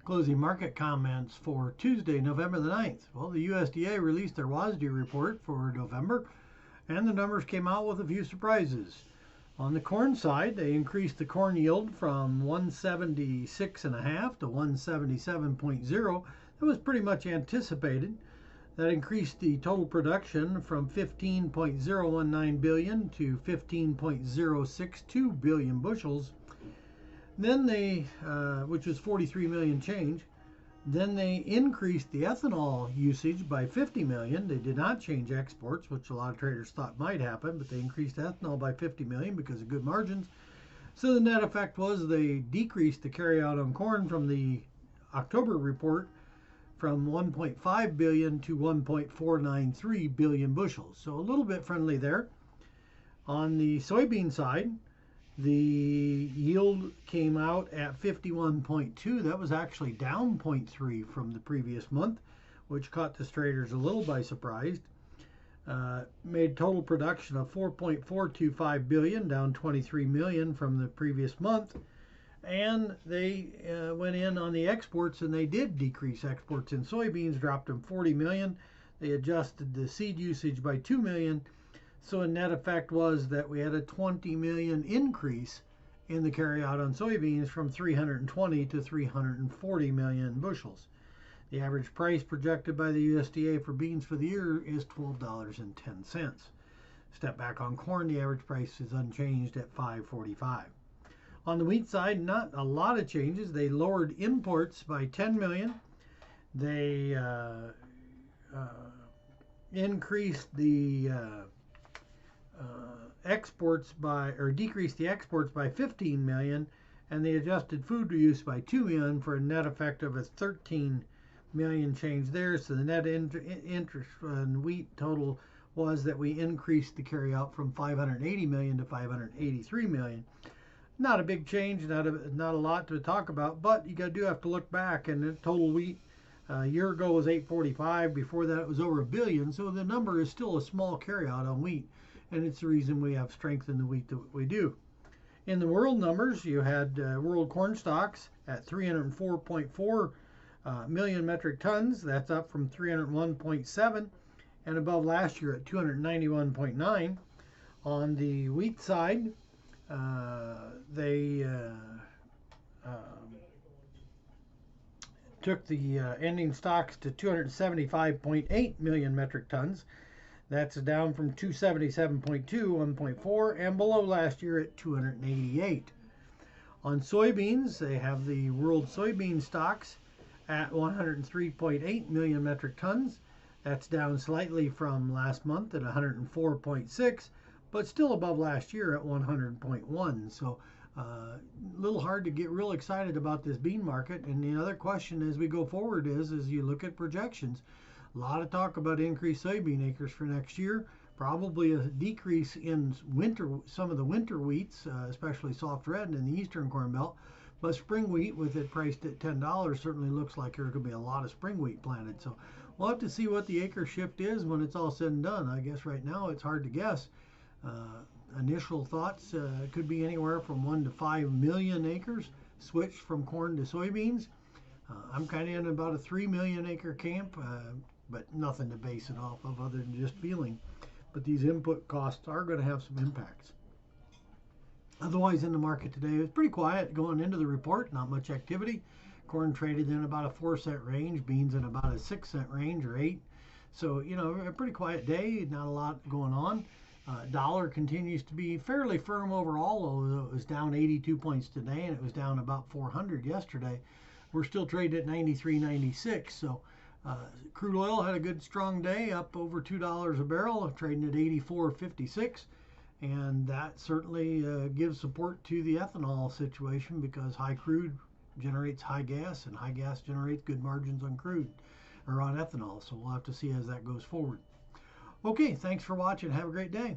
Closing market comments for Tuesday, November the 9th. Well, the USDA released their WASDE report for November, and the numbers came out with a few surprises. On the corn side, they increased the corn yield from 176.5 to 177.0. That was pretty much anticipated. That increased the total production from 15.019 billion to 15.062 billion bushels. Then they, which was 43 million change, then they increased the ethanol usage by 50 million. They did not change exports, which a lot of traders thought might happen, but they increased ethanol by 50 million because of good margins. So the net effect was they decreased the carryout on corn from the October report from 1.5 billion to 1.493 billion bushels. So a little bit friendly there. On the soybean side, the yield came out at 51.2. That was actually down 0.3 from the previous month, which caught the traders a little by surprise. Made total production of 4.425 billion, down 23 million from the previous month. And they went in on the exports, and they did decrease exports in soybeans, dropped them 40 million. They adjusted the seed usage by 2 million. So a net effect was that we had a 20 million increase in the carryout on soybeans from 320 to 340 million bushels. The average price projected by the USDA for beans for the year is $12.10. Step back on corn, the average price is unchanged at $5.45. On the wheat side, not a lot of changes. They lowered imports by 10 million. They increased the exports by, or decreased the exports by 15 million, and they adjusted food use by 2 million for a net effect of a 13 million change there. So the net interest on wheat total was that we increased the carryout from 580 million to 583 million. Not a big change, not a lot to talk about, but you do have to look back, and the total wheat a year ago was 845. Before that, it was over 1 billion. So the number is still a small carryout on wheat, and it's the reason we have strength in the wheat that we do. In the world numbers, you had world corn stocks at 304.4 million metric tons. That's up from 301.7, and above last year at 291.9. On the wheat side, they took the ending stocks to 275.8 million metric tons. That's down from 277.2, 1.4, and below last year at 288. On soybeans, they have the world soybean stocks at 103.8 million metric tons. That's down slightly from last month at 104.6, but still above last year at 100.1. So a little hard to get real excited about this bean market. And the other question as we go forward is you look at projections. A lot of talk about increased soybean acres for next year, probably a decrease in some of the winter wheats, especially soft red in the eastern corn belt. But spring wheat, with it priced at $10, certainly looks like there's going to be a lot of spring wheat planted. So we'll have to see what the acre shift is when it's all said and done. I guess right now it's hard to guess. Initial thoughts could be anywhere from 1 to 5 million acres switched from corn to soybeans. I'm kind of in about a 3 million acre camp, but nothing to base it off of other than just feeling. But these input costs are going to have some impacts. Otherwise, in the market today, it was pretty quiet going into the report, not much activity. Corn traded in about a 4-cent range, beans in about a 6-cent range or 8. So, you know, a pretty quiet day, not a lot going on. Dollar continues to be fairly firm overall, although it was down 82 points today and it was down about 400 yesterday. We're still trading at 93.96. So crude oil had a good strong day, up over $2 a barrel, trading at 84.56. And that certainly gives support to the ethanol situation, because high crude generates high gas, and high gas generates good margins on crude or on ethanol. So we'll have to see as that goes forward. Okay, thanks for watching. Have a great day.